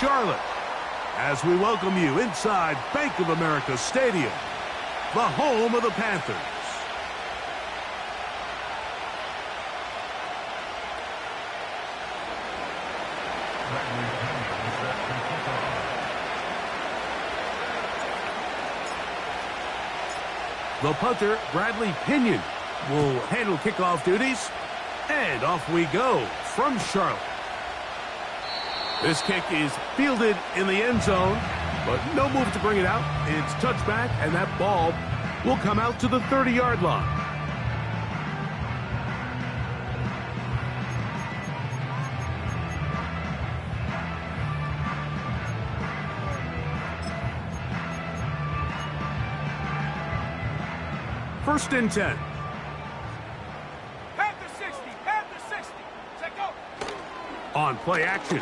Charlotte, as we welcome you inside Bank of America Stadium, the home of the Panthers. The punter, Bradley Pinion, will handle kickoff duties. And off we go from Charlotte. This kick is fielded in the end zone, but no move to bring it out. It's touchback, and that ball will come out to the 30-yard line. First and 10. On play action.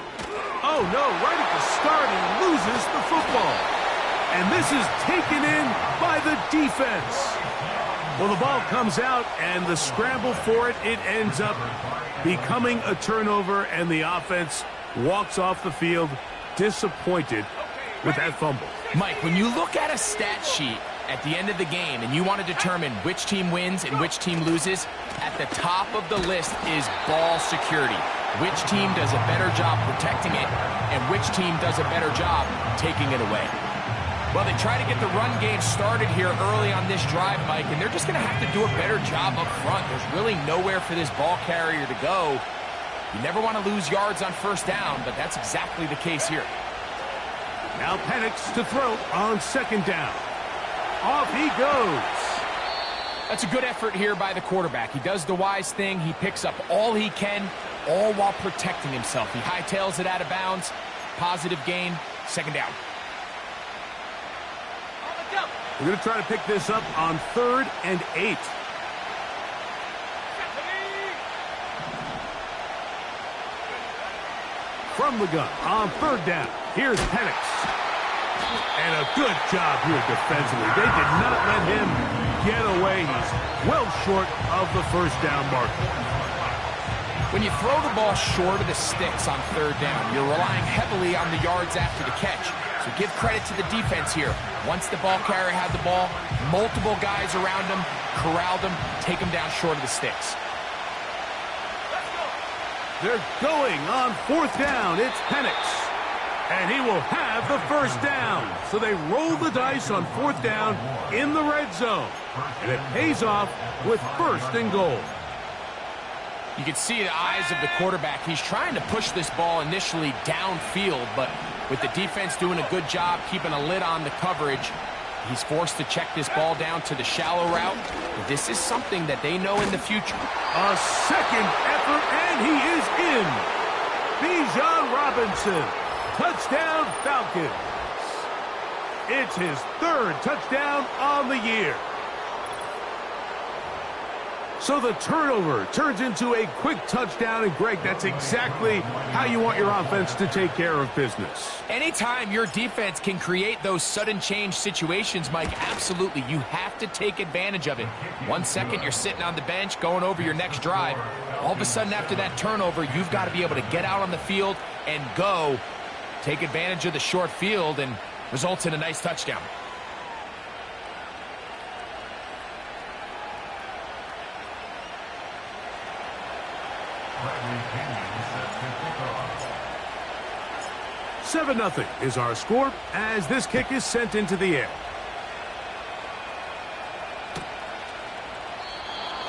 Oh, no, right at the start, he loses the football. And this is taken in by the defense. Well, the ball comes out, and the scramble for it, it ends up becoming a turnover, and the offense walks off the field disappointed with that fumble. Mike, when you look at a stat sheet at the end of the game and you want to determine which team wins and which team loses, at the top of the list is ball security. Which team does a better job protecting it, and which team does a better job taking it away. Well, they try to get the run game started here early on this drive, Mike, and they're just going to have to do a better job up front. There's really nowhere for this ball carrier to go. You never want to lose yards on first down, but that's exactly the case here. Now Penix to throw on second down. Off he goes. That's a good effort here by the quarterback. He does the wise thing. He picks up all he can, all while protecting himself. He hightails it out of bounds. Positive gain. Second down. We're going to try to pick this up on 3rd and 8. From the gun on 3rd down. Here's Penix. And a good job here defensively. They did not let him get away. He's well short of the first down marker. When you throw the ball short of the sticks on 3rd down, you're relying heavily on the yards after the catch. So give credit to the defense here. Once the ball carrier had the ball, multiple guys around him, corralled him, take him down short of the sticks. They're going on 4th down. It's Penix. And he will have the first down. So they roll the dice on 4th down in the red zone. And it pays off with 1st and goal. You can see the eyes of the quarterback. He's trying to push this ball initially downfield, but with the defense doing a good job keeping a lid on the coverage, he's forced to check this ball down to the shallow route. This is something that they know in the future. A second effort, and he is in. Bijan Robinson. Touchdown, Falcons. It's his 3rd touchdown on the year. So the turnover turns into a quick touchdown, and Greg, that's exactly how you want your offense to take care of business. Anytime your defense can create those sudden change situations, Mike, absolutely, you have to take advantage of it. 1 second, you're sitting on the bench going over your next drive. All of a sudden, after that turnover, you've got to be able to get out on the field and go. Take advantage of the short field and results in a nice touchdown. Seven 0 is our score as this kick is sent into the air.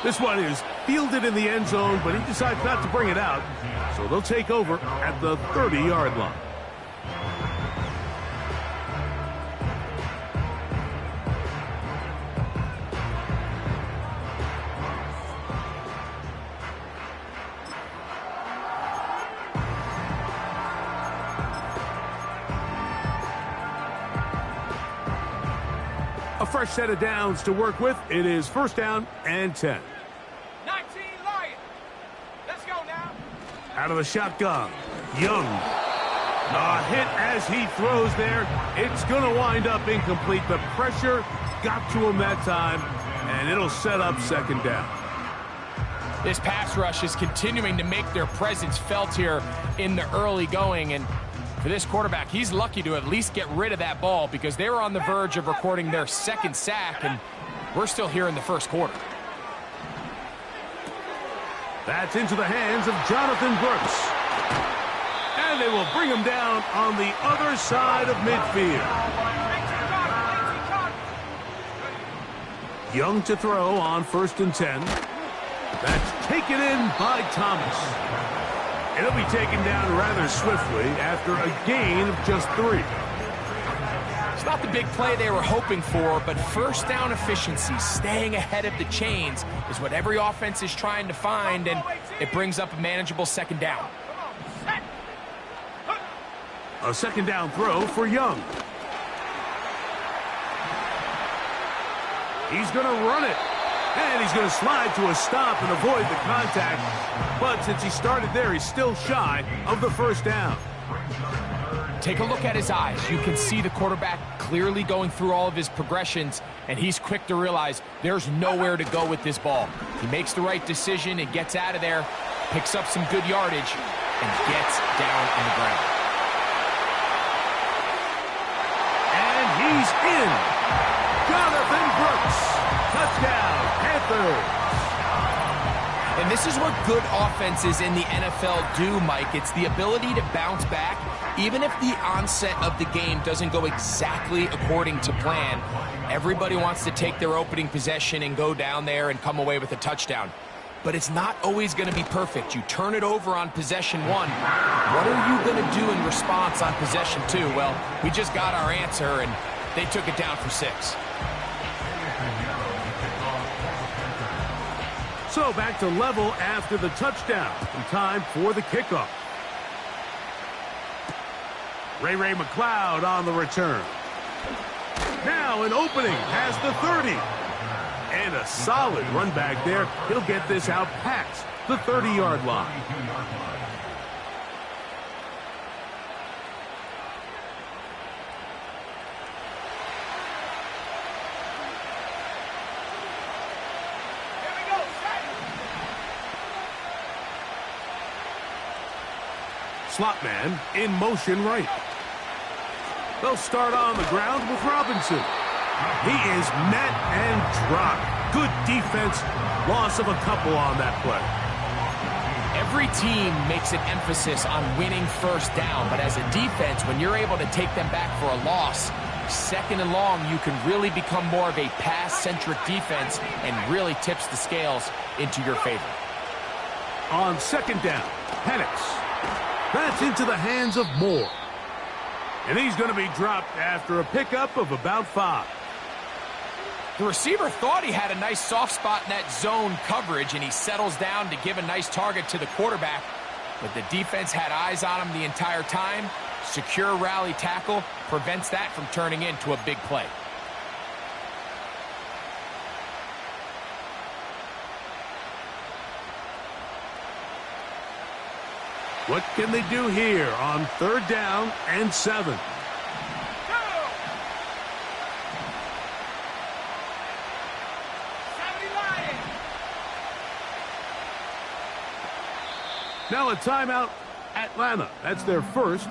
This one is fielded in the end zone, but he decides not to bring it out. So they'll take over at the 30-yard line. A fresh set of downs to work with. It is 1st down and 10. 19 Lions. Let's go now. Out of the shotgun. Young. A hit as he throws there. It's going to wind up incomplete. The pressure got to him that time, and it'll set up 2nd down. This pass rush is continuing to make their presence felt here in the early going, and For this quarterback, he's lucky to at least get rid of that ball because they were on the verge of recording their second sack, and we're still here in the first quarter. That's into the hands of Jonathan Brooks. And they will bring him down on the other side of midfield. Young to throw on 1st and 10. That's taken in by Thomas. It'll be taken down rather swiftly after a gain of just 3. It's not the big play they were hoping for, but first down efficiency, staying ahead of the chains, is what every offense is trying to find, and it brings up a manageable 2nd down. A 2nd down throw for Young. He's going to run it. And he's going to slide to a stop and avoid the contact. But since he started there, he's still shy of the 1st down. Take a look at his eyes. You can see the quarterback clearly going through all of his progressions, and he's quick to realize there's nowhere to go with this ball. He makes the right decision and gets out of there, picks up some good yardage, and gets down on the ground. And he's in. Jonathan Brooks. Touchdown, Panthers. And this is what good offenses in the NFL do, Mike. It's the ability to bounce back, even if the onset of the game doesn't go exactly according to plan. Everybody wants to take their opening possession and go down there and come away with a touchdown. But it's not always going to be perfect. You turn it over on possession 1. What are you going to do in response on possession 2? Well, we just got our answer, and they took it down for 6. So back to level after the touchdown. And time for the kickoff. Ray McLeod on the return. Now an opening past the 30. And a solid run back there. He'll get this out past the 30-yard line. Slot man in motion right. They'll start on the ground with Robinson. He is met and dropped. Good defense. Loss of a couple on that play. Every team makes an emphasis on winning 1st down, but as a defense, when you're able to take them back for a loss, 2nd and long, you can really become more of a pass-centric defense and really tips the scales into your favor. On 2nd down, Penix. That's into the hands of Moore. And he's going to be dropped after a pickup of about 5. The receiver thought he had a nice soft spot in that zone coverage, and he settles down to give a nice target to the quarterback. But the defense had eyes on him the entire time. Secure rally tackle prevents that from turning into a big play. What can they do here on 3rd down and 7? Now a timeout, Atlanta. That's their first.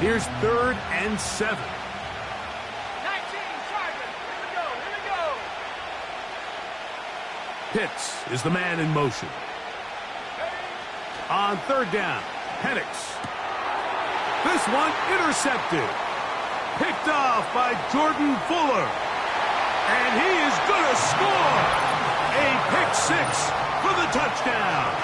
Here's 3rd and 7. 19, Chargers. Here we go. Pitts is the man in motion. On 3rd down, Penix. This one intercepted. Picked off by Jordan Fuller. And he is going to score. A pick 6 for the touchdown.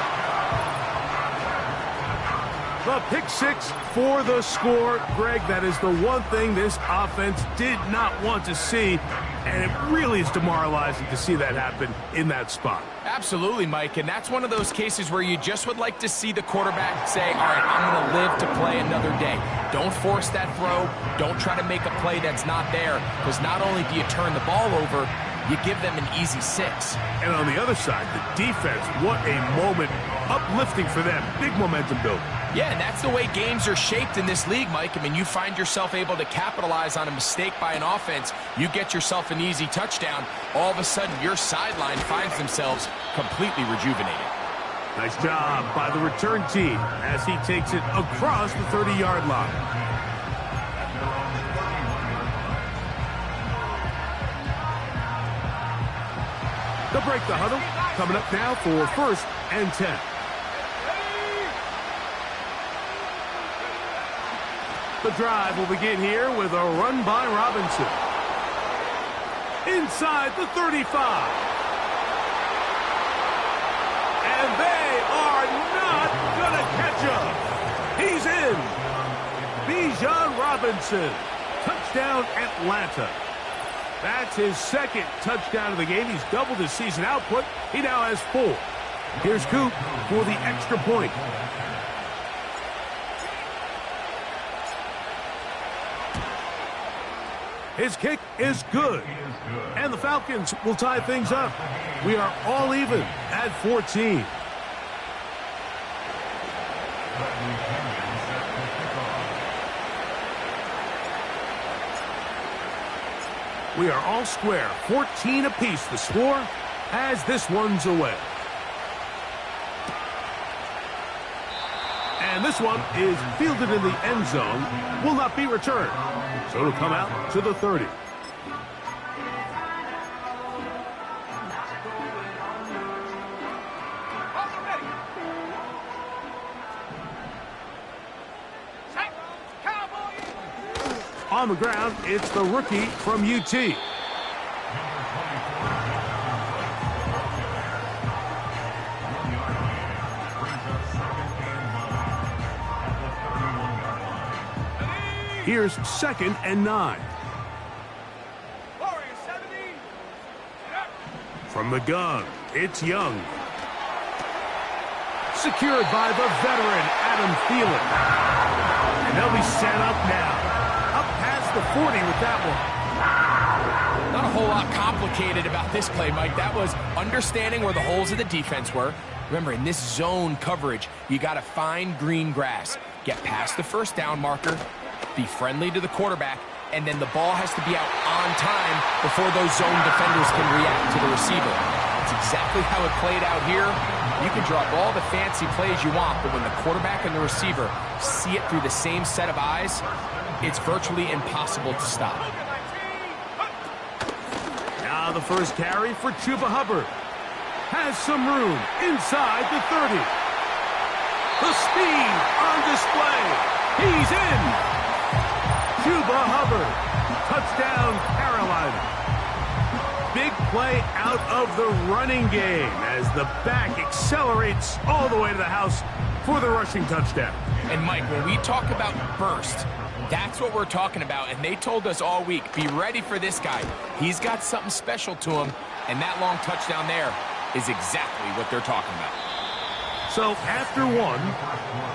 The pick 6 for the score. Greg, that is the one thing this offense did not want to see, and it really is demoralizing to see that happen in that spot. Absolutely, Mike, and that's one of those cases where you just would like to see the quarterback say, all right, I'm going to live to play another day. Don't force that throw. Don't try to make a play that's not there, because not only do you turn the ball over, you give them an easy 6. And on the other side, the defense, what a moment. Uplifting for them. Big momentum build. Yeah, and that's the way games are shaped in this league, Mike. I mean, you find yourself able to capitalize on a mistake by an offense. You get yourself an easy touchdown. All of a sudden, your sideline finds themselves completely rejuvenated. Nice job by the return team as he takes it across the 30-yard line. They'll break the huddle. Coming up now for 1st and 10. The drive will begin here with a run by Robinson. Inside the 35. And they are not going to catch up. He's in. Bijan Robinson. Touchdown, Atlanta. That's his 2nd touchdown of the game. He's doubled his season output. He now has 4. Here's Coop for the extra point. His kick is good. And the Falcons will tie things up. We are all even at 14. We are all square. 14 apiece the score as this one's away. And this one is fielded in the end zone. Will not be returned. So it'll come out to the 30. On the ground, it's the rookie from UT. Here's 2nd and 9. From the gun, it's Young. Secured by the veteran, Adam Thielen. And they'll be set up now. Up past the 40 with that one. Not a whole lot complicated about this play, Mike. That was understanding where the holes of the defense were. Remember, in this zone coverage, you got to find green grass. Get past the 1st down marker, be friendly to the quarterback, and then the ball has to be out on time before those zone defenders can react to the receiver. That's exactly how it played out here. You can drop all the fancy plays you want, but when the quarterback and the receiver see it through the same set of eyes, it's virtually impossible to stop. Now the first carry for Chuba Hubbard. Has some room inside the 30. The speed on display. He's in. Chuba Hubbard. Touchdown, Carolina. Big play out of the running game as the back accelerates all the way to the house for the rushing touchdown. And Mike, when we talk about burst, that's what we're talking about. And they told us all week, be ready for this guy. He's got something special to him. And that long touchdown there is exactly what they're talking about. So after one,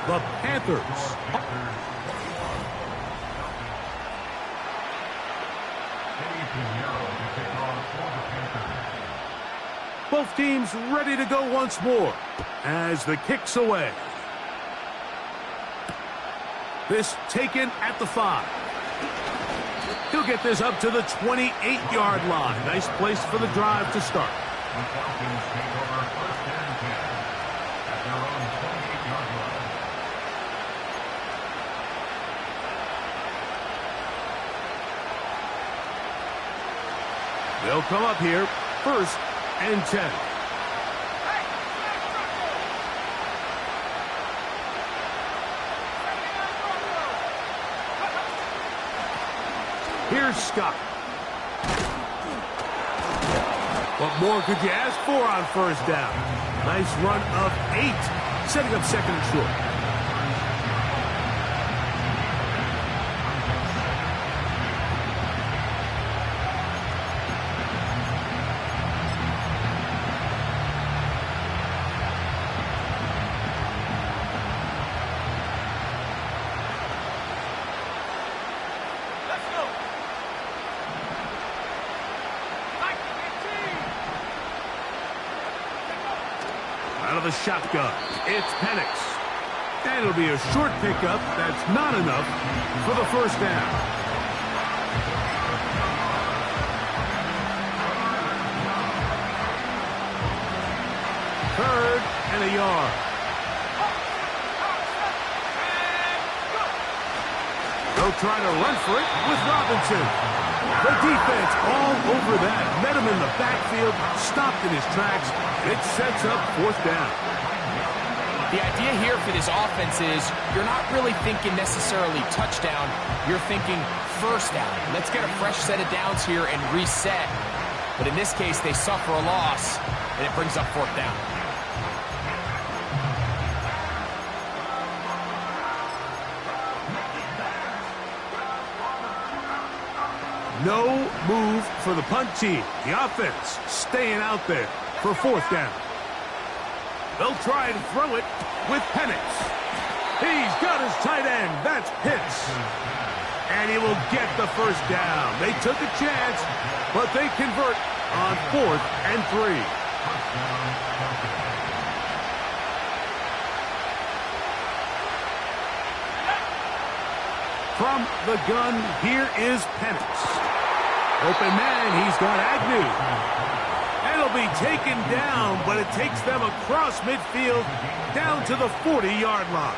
the Panthers. Both teams ready to go once more as the kick's away. This taken at the 5. He'll get this up to the 28-yard line. Nice place for the drive to start. They'll come up here, 1st and 10. Here's Scott. What more could you ask for on 1st down? Nice run of 8, setting up 2nd and short. Out of the shotgun, it's Penix. And it'll be a short pickup that's not enough for the first down. Third and a yard. They'll try to run for it with Robinson. The defense all over that. Met him in the backfield, stopped in his tracks, and it sets up fourth down. The idea here for this offense is you're not really thinking necessarily touchdown. You're thinking first down. Let's get a fresh set of downs here and reset. But in this case, they suffer a loss, and it brings up fourth down. No move for the punt team. The offense staying out there for fourth down. They'll try and throw it with Penix. He's got his tight end. That's Pitts. And he will get the first down. They took a chance, but they convert on 4th and 3. From the gun, here is Penix. Open man, he's got Agnew. And it'll be taken down, but it takes them across midfield down to the 40-yard line.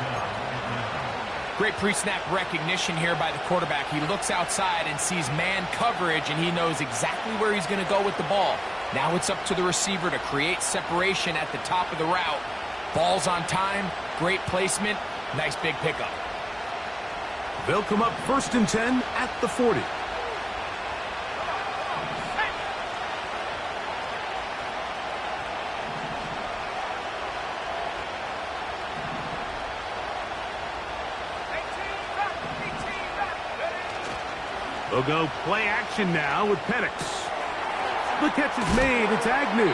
Great pre-snap recognition here by the quarterback. He looks outside and sees man coverage, and he knows exactly where he's going to go with the ball. Now it's up to the receiver to create separation at the top of the route. Ball's on time, great placement, nice big pickup. They'll come up 1st and 10 at the 40. They'll go play action now with Penix. The catch is made. It's Agnew.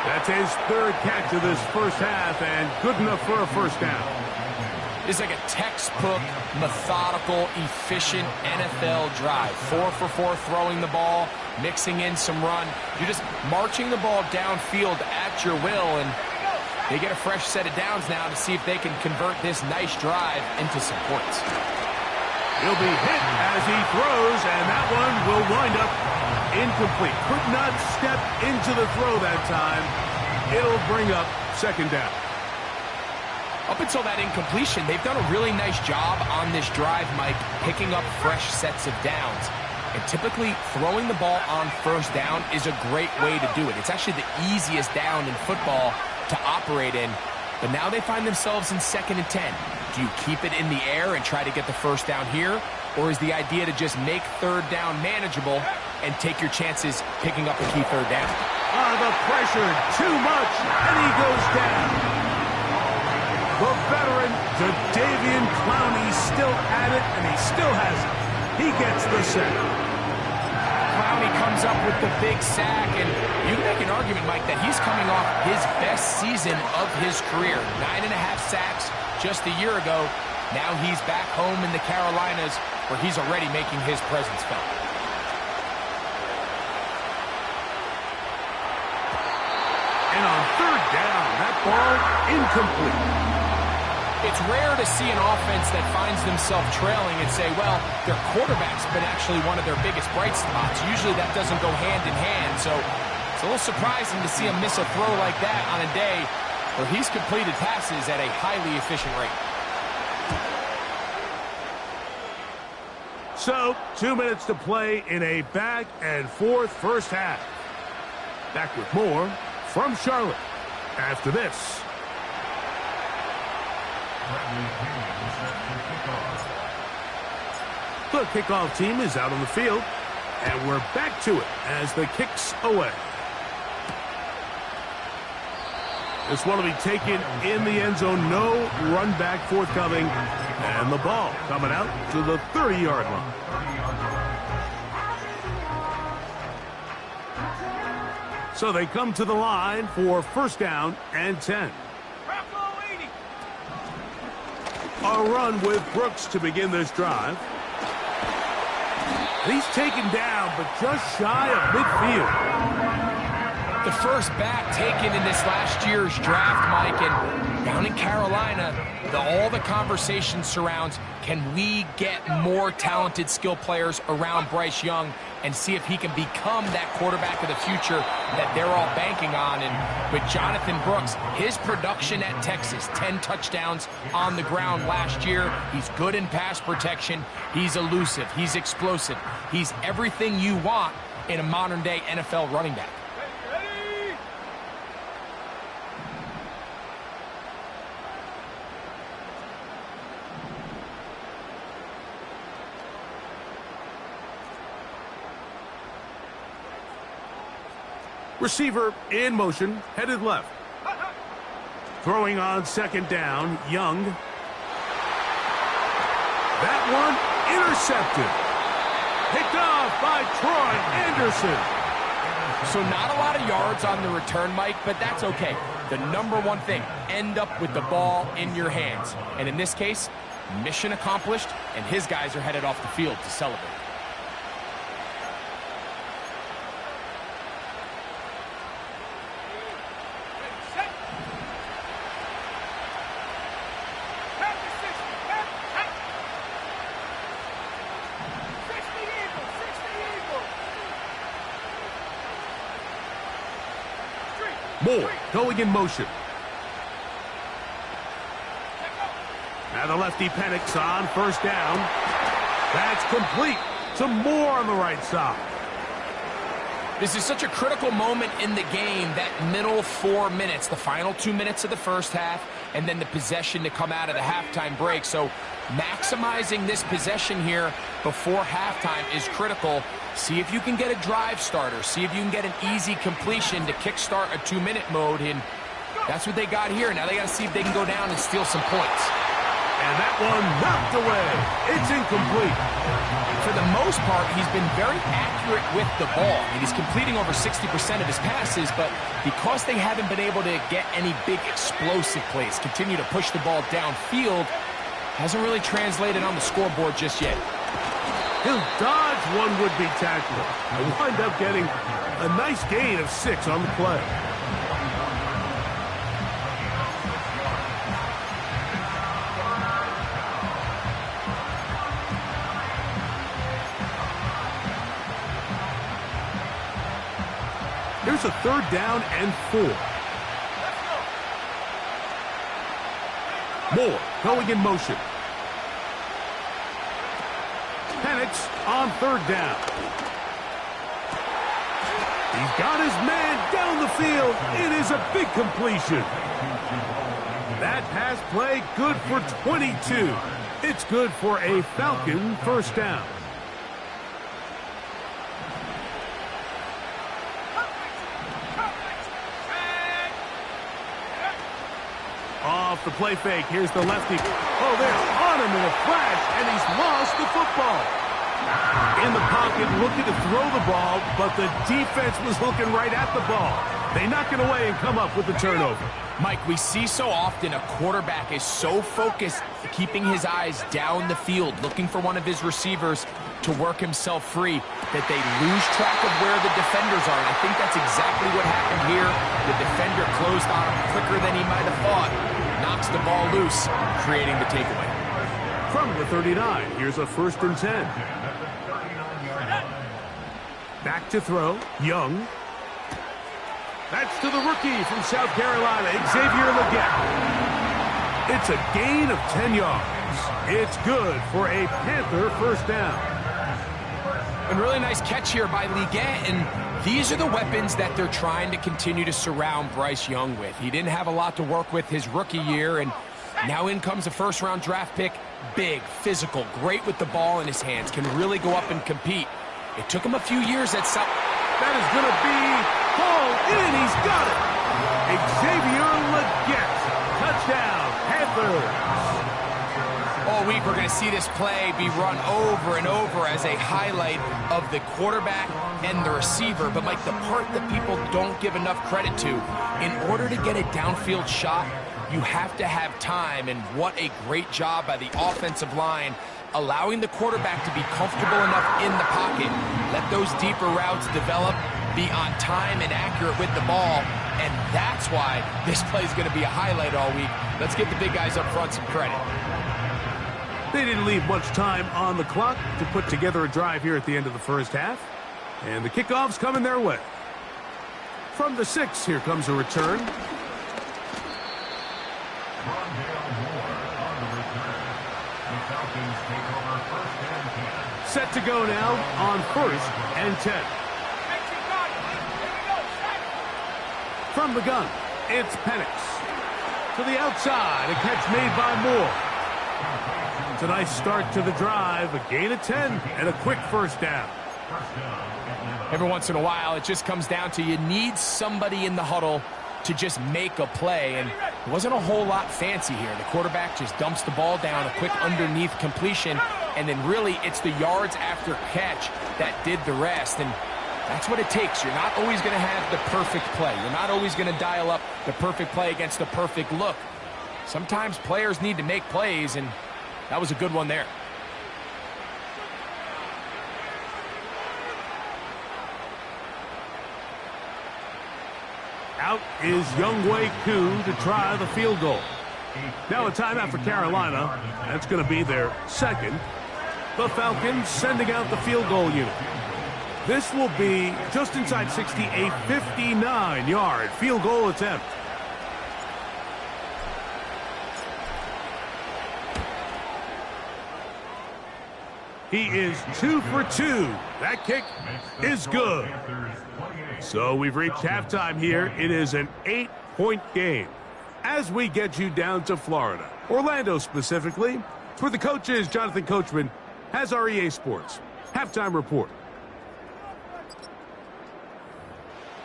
That's his 3rd catch of this first half, and good enough for a first down. It's like a textbook, methodical, efficient NFL drive. 4 for 4 throwing the ball, mixing in some run. You're just marching the ball downfield at your will, and they get a fresh set of downs now to see if they can convert this nice drive into some points. He'll be hit as he throws, and that one will wind up incomplete. Could not step into the throw that time. It'll bring up 2nd down. Up until that incompletion, they've done a really nice job on this drive, Mike, picking up fresh sets of downs. And typically, throwing the ball on 1st down is a great way to do it. It's actually the easiest down in football to operate in. But now they find themselves in 2nd and 10. Do you keep it in the air and try to get the first down here? Or is the idea to just make 3rd down manageable and take your chances picking up a key 3rd down? The pressure, too much, and he goes down. The veteran, Jadeveon Clowney, still at it, and he still has it. He gets the sack. Clowney comes up with the big sack, and you can make an argument, Mike, that he's coming off his best season of his career. 9.5 sacks just a year ago. Now he's back home in the Carolinas, where he's already making his presence felt. And on 3rd down, that ball incomplete. It's rare to see an offense that finds themselves trailing and say, well, their quarterback's been actually one of their biggest bright spots. Usually that doesn't go hand in hand, so it's a little surprising to see him miss a throw like that on a day where he's completed passes at a highly efficient rate. So, 2 minutes to play in a back-and-forth first half. Back with more from Charlotte after this. The kickoff team is out on the field, and we're back to it as the kick's away. This one will be taken in the end zone. No run back forthcoming, and the ball coming out to the 30-yard line. So they come to the line for 1st down and 10. A run with Brooks to begin this drive. He's taken down, but just shy of midfield. The first back taken in this last year's draft, Mike, and down in Carolina, all the conversation surrounds, can we get more talented skill players around Bryce Young and see if he can become that quarterback of the future that they're all banking on. And with Jonathan Brooks, his production at Texas, 10 touchdowns on the ground last year. He's good in pass protection. He's elusive. He's explosive. He's everything you want in a modern-day NFL running back. Receiver in motion, headed left. Throwing on second down, Young. That one intercepted. Picked off by Troy Anderson. So not a lot of yards on the return, Mike, but that's okay. The number one thing, end up with the ball in your hands. And in this case, mission accomplished, and his guys are headed off the field to celebrate. Moore going in motion. Now the lefty Penix on first down. That's complete to Moore on the right side. This is such a critical moment in the game, that middle 4 minutes, the final 2 minutes of the first half, and then the possession to come out of the halftime break. So maximizing this possession here before halftime is critical. See if you can get a drive starter. See if you can get an easy completion to kickstart a 2-minute mode, and that's what they got here. Now they got to see if they can go down and steal some points. And that one knocked away. It's incomplete. For the most part, he's been very accurate with the ball. And he's completing over 60% of his passes, but because they haven't been able to get any big explosive plays, continue to push the ball downfield, hasn't really translated on the scoreboard just yet. He'll dodge one would-be tackler and wind up getting a nice gain of 6 on the play. Here's a 3rd down and 4. Moore going in motion. Penix on 3rd down. He's got his man down the field. It is a big completion. That pass play good for 22. It's good for a Falcon first down. Off the play fake. Here's the lefty. Oh, they're on him in a flash, and he's lost the football. In the pocket, looking to throw the ball, but the defense was looking right at the ball. They knock it away and come up with the turnover. Mike, we see so often a quarterback is so focused, keeping his eyes down the field, looking for one of his receivers to work himself free, that they lose track of where the defenders are. And I think that's exactly what happened here. The defender closed on him quicker than he might have thought. Knocks the ball loose, creating the takeaway. From the 39, here's a 1st and 10. Back to throw, Young. That's to the rookie from South Carolina, Xavier Legette. It's a gain of 10 yards. It's good for a Panther first down. And really nice catch here by Legette, and these are the weapons that they're trying to continue to surround Bryce Young with. He didn't have a lot to work with his rookie year, and now in comes a first-round draft pick. Big, physical, great with the ball in his hands, can really go up and compete. It took him a few years at South. That is going to be hauled in. He's got it. Xavier Legette. Touchdown, Panthers. All week we're going to see this play be run over and over as a highlight of the quarterback and the receiver. But, Mike, the part that people don't give enough credit to, in order to get a downfield shot, you have to have time. And what a great job by the offensive line, allowing the quarterback to be comfortable enough in the pocket, let those deeper routes develop, be on time and accurate with the ball, and that's why this play is going to be a highlight all week. Let's give the big guys up front some credit. They didn't leave much time on the clock to put together a drive here at the end of the first half, and the kickoff's coming their way. From the 6, here comes a return. Set to go now on 1st and 10. From the gun, it's Penix. To the outside, a catch made by Moore. It's a nice start to the drive, a gain of 10, and a quick first down. Every once in a while, it just comes down to you need somebody in the huddle to just make a play, and it wasn't a whole lot fancy here. The quarterback just dumps the ball down, a quick underneath completion, and then really it's the yards after catch that did the rest, and that's what it takes. You're not always going to have the perfect play. You're not always going to dial up the perfect play against the perfect look. Sometimes players need to make plays, and that was a good one there. Out is Younghoe Koo to try the field goal. Now a timeout for Carolina. That's going to be their second. The Falcons sending out the field goal unit. This will be just inside 60, a 59-yard field goal attempt. He is 2 for 2. That kick is good. So we've reached halftime here. It is an 8-point game as we get you down to Florida, Orlando specifically. For the coaches, Jonathan Coachman has our EA Sports halftime report.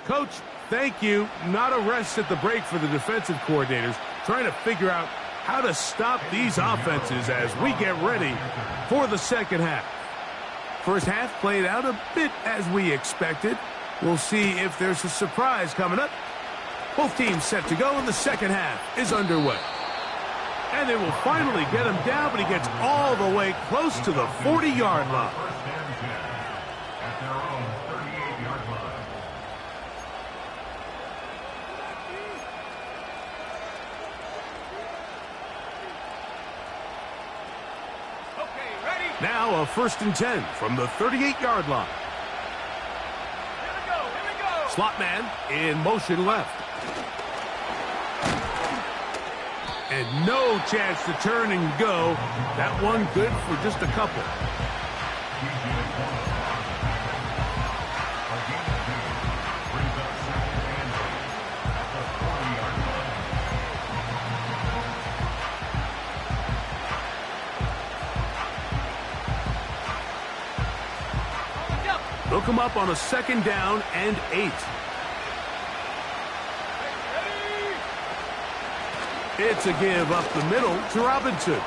Coach, thank you. Not a rest at the break for the defensive coordinators, trying to figure out how to stop these offenses as we get ready for the second half. First half played out a bit as we expected. We'll see if there's a surprise coming up. Both teams set to go, and the second half is underway. And they will finally get him down, but he gets all the way close to the 40-yard line. Now a 1st and 10 from the 38-yard line. Here we go. Slot man in motion left. And no chance to turn and go. That one good for just a couple. Look him up on a 2nd down and 8. It's a give up the middle to Robinson.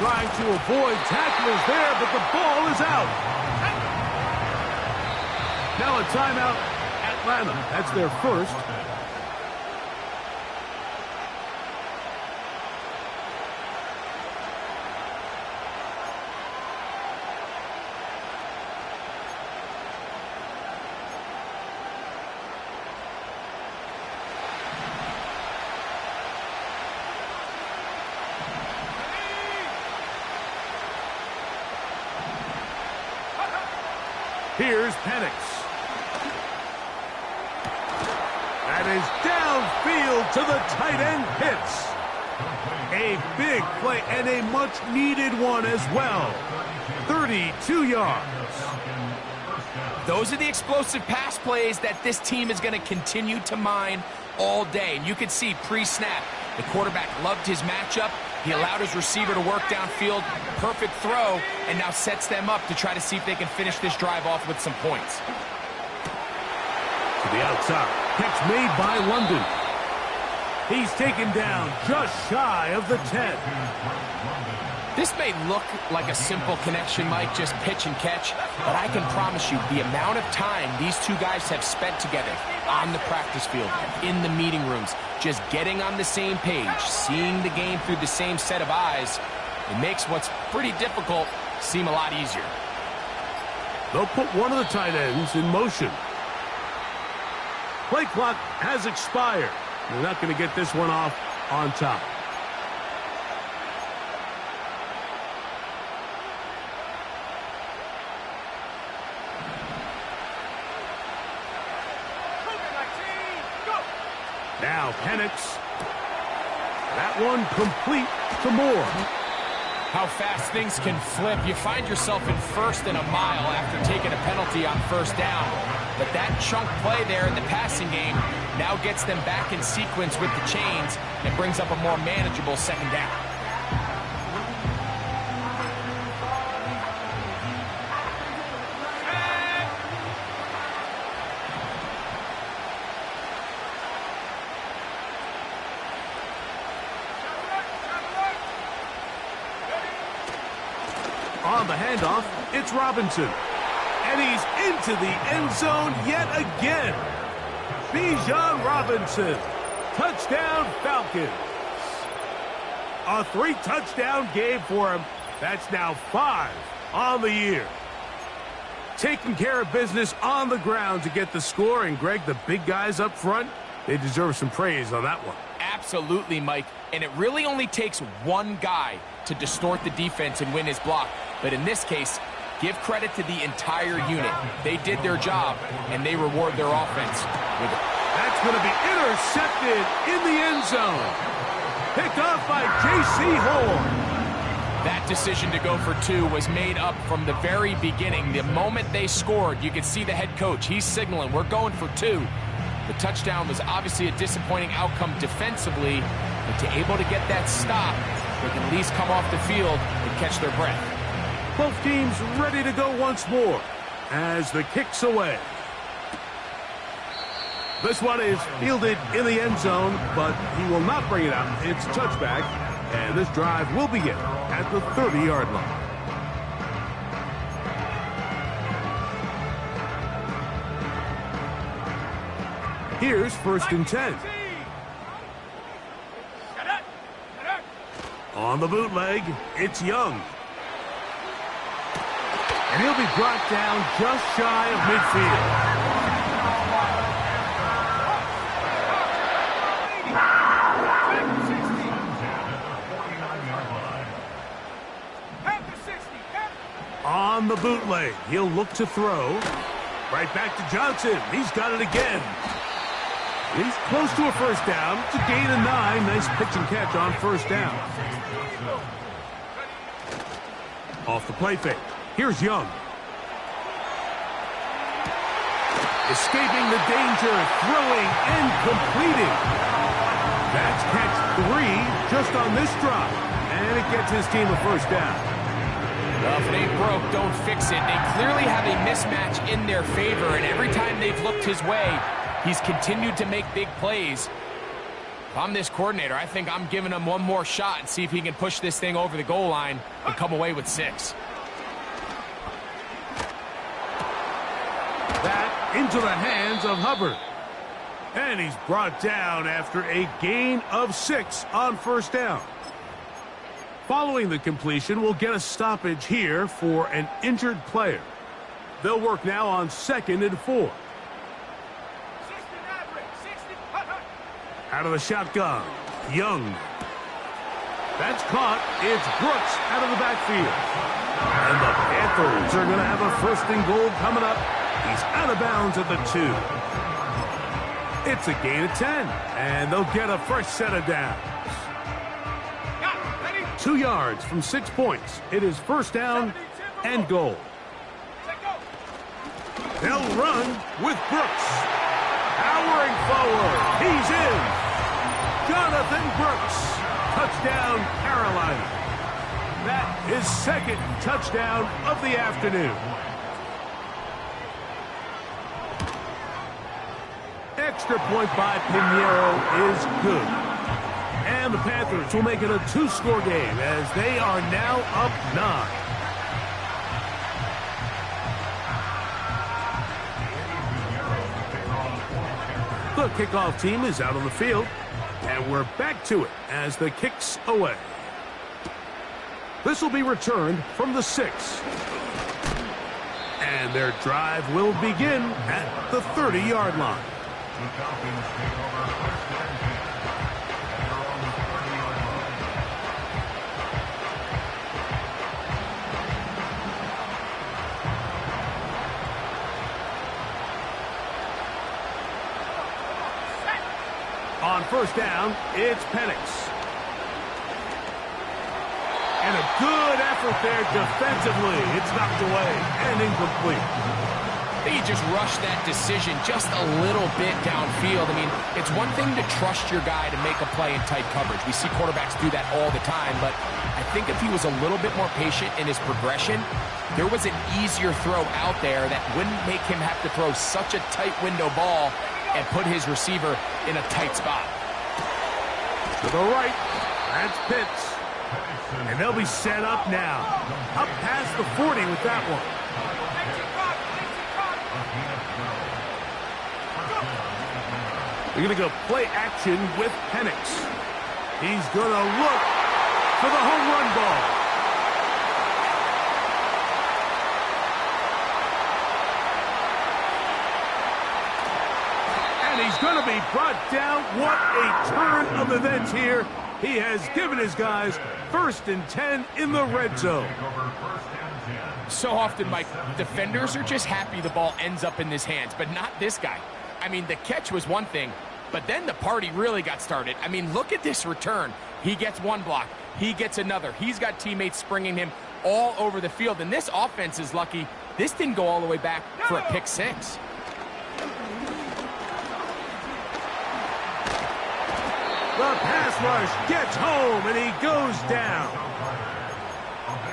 Trying to avoid tacklers there, but the ball is out. Now a timeout, Atlanta. That's their first. Here's Penix. That is downfield to the tight end Pitts. A big play and a much-needed one as well. 32 yards. Those are the explosive pass plays that this team is going to continue to mine all day. And you can see pre-snap, the quarterback loved his matchup. He allowed his receiver to work downfield. Perfect throw, and now sets them up to try to see if they can finish this drive off with some points. To the outside. Catch made by London. He's taken down just shy of the 10. This may look like a simple connection, Mike, just pitch and catch, but I can promise you the amount of time these two guys have spent together on the practice field, in the meeting rooms, just getting on the same page, seeing the game through the same set of eyes, it makes what's pretty difficult seem a lot easier. They'll put one of the tight ends in motion. Play clock has expired. They're not going to get this one off on top. Now Penix. That one complete to Moore. How fast things can flip. You find yourself in first and a mile after taking a penalty on first down. But that chunk play there in the passing game now gets them back in sequence with the chains and brings up a more manageable second down. On the handoff, it's Robinson. And he's into the end zone yet again. Bijan Robinson. Touchdown Falcons. A 3-touchdown game for him. That's now 5 on the year. Taking care of business on the ground to get the score. And, Greg, the big guys up front, they deserve some praise on that one. Absolutely, Mike. And it really only takes one guy to distort the defense and win his block. But in this case, give credit to the entire unit. They did their job, and they reward their offense with it. That's going to be intercepted in the end zone. Picked off by J.C. Horn. That decision to go for 2 was made up from the very beginning. The moment they scored, you could see the head coach. He's signaling, we're going for 2. The touchdown was obviously a disappointing outcome defensively, but to able to get that stop, they can at least come off the field and catch their breath. Both teams ready to go once more as the kick's away. This one is fielded in the end zone, but he will not bring it out. It's a touchback, and this drive will begin at the 30-yard line. Here's 1st and 10. On the bootleg, it's Young. And he'll be brought down just shy of midfield. On the bootleg, he'll look to throw. Right back to Johnson. He's got it again. He's close to a first down. It's a gain of 9. Nice pitch and catch on first down. Off the play fake. Here's Young. Escaping the danger, throwing and completing. That's catch 3 just on this drive. And it gets his team a first down. Well, if it ain't broke, don't fix it. They clearly have a mismatch in their favor, and every time they've looked his way, he's continued to make big plays. If I'm this coordinator, I think I'm giving him one more shot and see if he can push this thing over the goal line and come away with 6. That into the hands of Hubbard. And he's brought down after a gain of 6 on first down. Following the completion, we'll get a stoppage here for an injured player. They'll work now on 2nd and 4. Out of the shotgun, Young. That's caught. It's Brooks out of the backfield. And the Panthers are going to have a 1st and goal coming up. He's out of bounds at the 2. It's a gain of 10, and they'll get a fresh set of downs. 2 yards from 6 points. It is first down and goal. They'll run with Brooks. Powering forward. He's in. Jonathan Brooks. Touchdown, Carolina. That is 2nd touchdown of the afternoon. Extra point by Pinheiro is good. And the Panthers will make it a 2-score game as they are now up 9. The kickoff team is out on the field, and we're back to it as the kick's away. This will be returned from the 6. And their drive will begin at the 30-yard line. On first down, it's Penix. And a good effort there defensively. It's knocked away and incomplete. I think he just rushed that decision just a little bit downfield. I mean, it's one thing to trust your guy to make a play in tight coverage. We see quarterbacks do that all the time, but I think if he was a little bit more patient in his progression, there was an easier throw out there that wouldn't make him have to throw such a tight window ball and put his receiver in a tight spot. To the right, that's Pitts. And they'll be set up now. Up past the 40 with that one. They're going to go play action with Penix. He's going to look for the home run ball. And he's going to be brought down. What a turn of events here. He has given his guys 1st and 10 in the red zone. So often, Mike, defenders are just happy the ball ends up in his hands, but not this guy. I mean, the catch was one thing, but then the party really got started. I mean, look at this return. He gets one block. He gets another. He's got teammates springing him all over the field, and this offense is lucky this didn't go all the way back for a pick six. The pass rush gets home, and he goes down.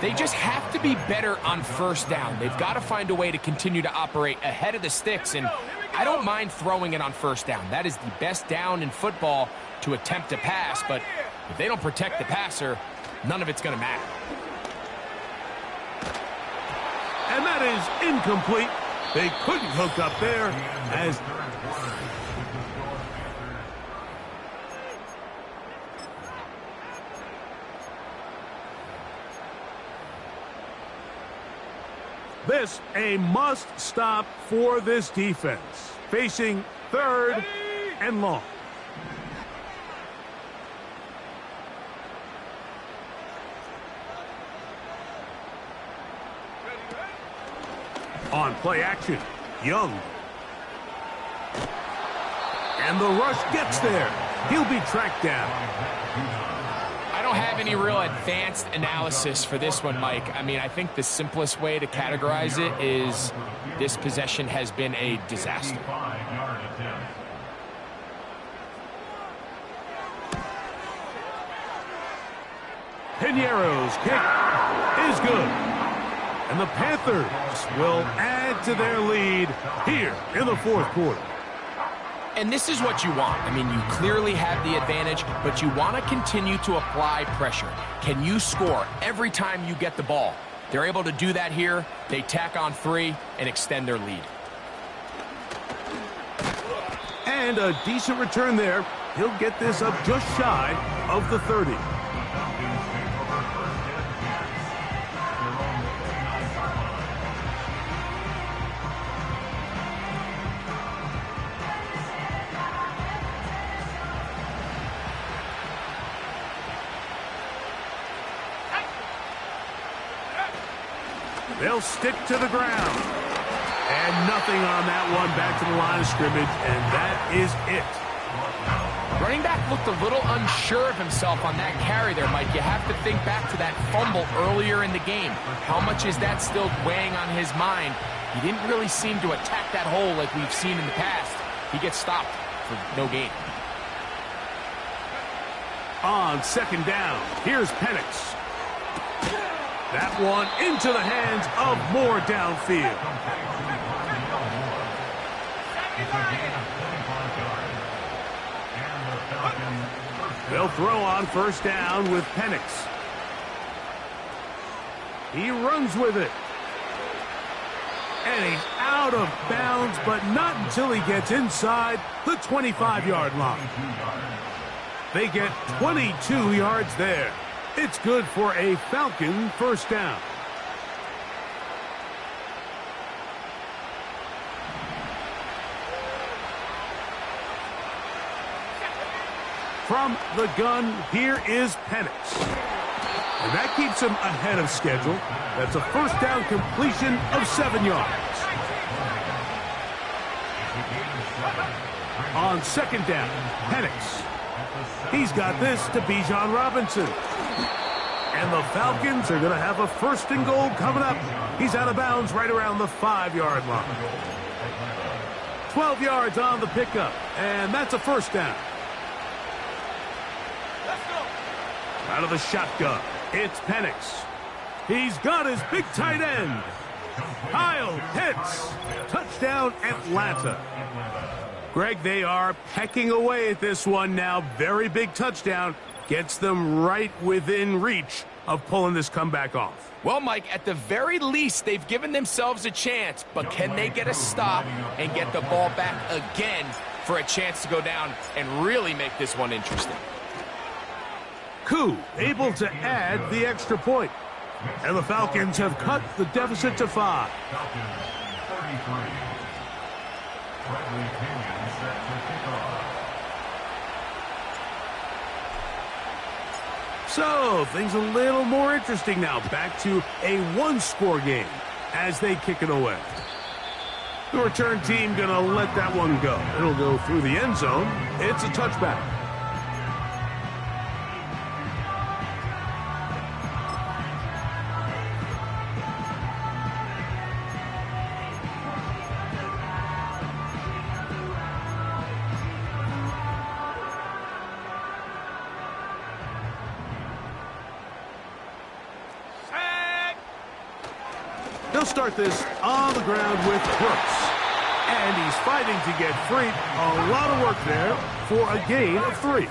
They just have to be better on first down. They've got to find a way to continue to operate ahead of the sticks, and I don't mind throwing it on first down. That is the best down in football to attempt to pass, but if they don't protect the passer, none of it's going to matter. And that is incomplete. They couldn't hook up there as... This a must-stop for this defense. Facing 3rd and long. On play action, Young. And the rush gets there. He'll be tracked down. I don't have any real advanced analysis for this one, Mike. I mean, I think the simplest way to categorize it is this possession has been a disaster. Piñeiro's kick is good. And the Panthers will add to their lead here in the 4th quarter. And this is what you want. I mean, you clearly have the advantage, but you want to continue to apply pressure. Can you score every time you get the ball? They're able to do that here. They tack on 3 and extend their lead. And a decent return there. He'll get this up just shy of the 30. They'll stick to the ground. And nothing on that one. Back to the line of scrimmage, and that is it. Running back looked a little unsure of himself on that carry there, Mike. You have to think back to that fumble earlier in the game. How much is that still weighing on his mind? He didn't really seem to attack that hole like we've seen in the past. He gets stopped for no gain. On 2nd down, here's Penix. That one into the hands of Moore downfield. They'll throw on 1st down with Penix. He runs with it. And he's out of bounds, but not until he gets inside the 25-yard line. They get 22 yards there. It's good for a Falcon 1st down. From the gun, here is Penix. And that keeps him ahead of schedule. That's a first down completion of 7 yards. On second down, Penix. He's got this to Bijan Robinson. And the Falcons are going to have a first and goal coming up. He's out of bounds right around the 5-yard line. 12 yards on the pickup, and that's a first down. Let's go. Out of the shotgun, it's Penix. He's got his big tight end, Kyle Pitts. Touchdown, Atlanta. Greg, they are pecking away at this one now. Very big touchdown. Gets them right within reach of pulling this comeback off. Well, Mike, at the very least, they've given themselves a chance, but can they get a stop and get the ball back again for a chance to go down and really make this one interesting? Koo able to add the extra point. And the Falcons have cut the deficit to 5. So, things a little more interesting now. Back to a one-score game as they kick it away. The return team going to let that one go. It'll go through the end zone. It's a touchback. He'll start this on the ground with Brooks. And he's fighting to get free. A lot of work there for a gain of 3. He's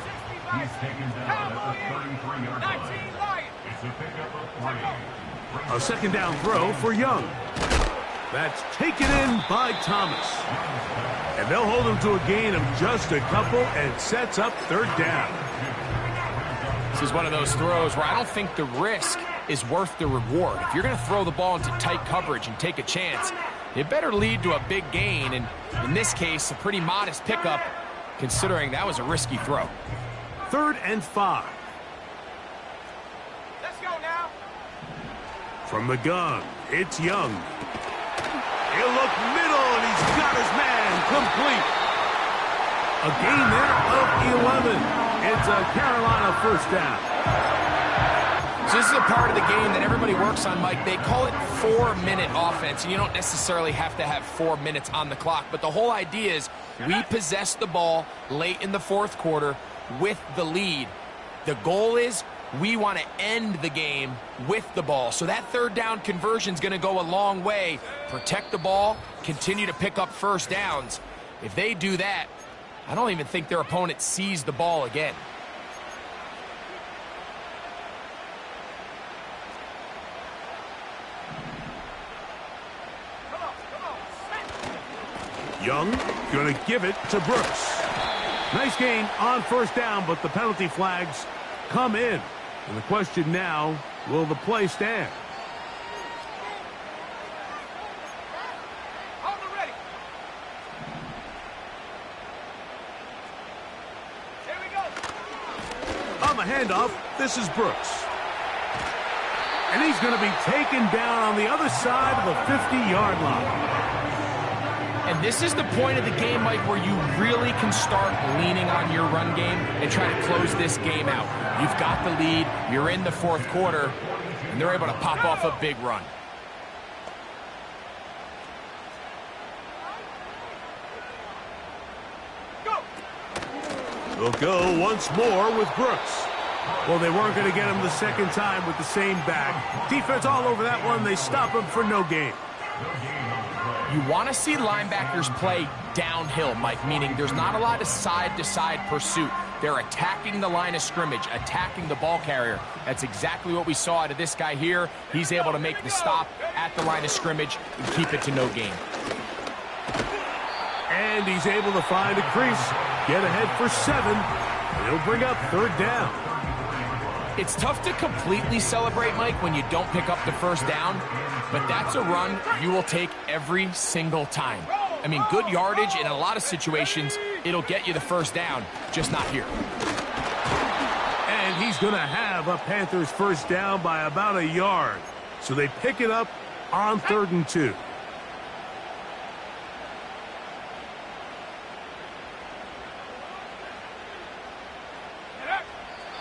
taken down at the 33-yard line. It's a pickup of 3. A second down throw for Young. That's taken in by Thomas. And they'll hold him to a gain of just a couple and sets up third down. This is one of those throws where I don't think the risk is worth the reward. If you're going to throw the ball into tight coverage and take a chance, it better lead to a big gain, and in this case, a pretty modest pickup, considering that was a risky throw. 3rd and 5. Let's go now. From the gun, it's Young. He'll look middle, and he's got his man complete. A gain there of 11. It's a Carolina first down. So this is a part of the game that everybody works on, Mike. They call it 4-minute offense, and you don't necessarily have to have 4 minutes on the clock. But the whole idea is we possess the ball late in the 4th quarter with the lead. The goal is we want to end the game with the ball. So that 3rd down conversion is going to go a long way. Protect the ball, continue to pick up first downs. If they do that, I don't even think their opponent sees the ball again. Young going to give it to Brooks. Nice gain on first down, but the penalty flags come in. And the question now, will the play stand? On the ready. Here we go. On the handoff, this is Brooks. And he's going to be taken down on the other side of the 50-yard line. And this is the point of the game, Mike, where you really can start leaning on your run game and try to close this game out. You've got the lead, you're in the 4th quarter, and they're able to pop off a big run. Go. They'll go once more with Brooks. Well, they weren't going to get him the second time with the same back. Defense all over that one. They stop him for no gain. You want to see linebackers play downhill, Mike, meaning there's not a lot of side-to-side pursuit. They're attacking the line of scrimmage, attacking the ball carrier. That's exactly what we saw out of this guy here. He's able to make the stop at the line of scrimmage and keep it to no gain. And he's able to find a crease, get ahead for 7, and he'll bring up 3rd down. It's tough to completely celebrate, Mike, when you don't pick up the first down, but that's a run you will take every single time. I mean, good yardage in a lot of situations, it'll get you the first down, just not here. going to have a Panthers first down by about a yard. So they pick it up on 3rd and 2.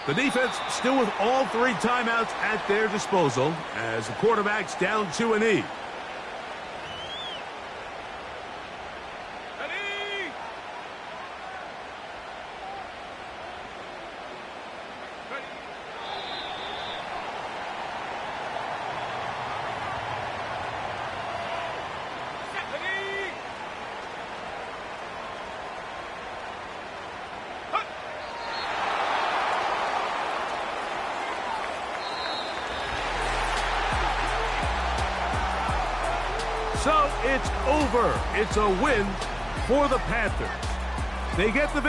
The defense still with all 3 timeouts at their disposal as the quarterback's down to a knee. So it's over. It's a win for the Panthers. They get the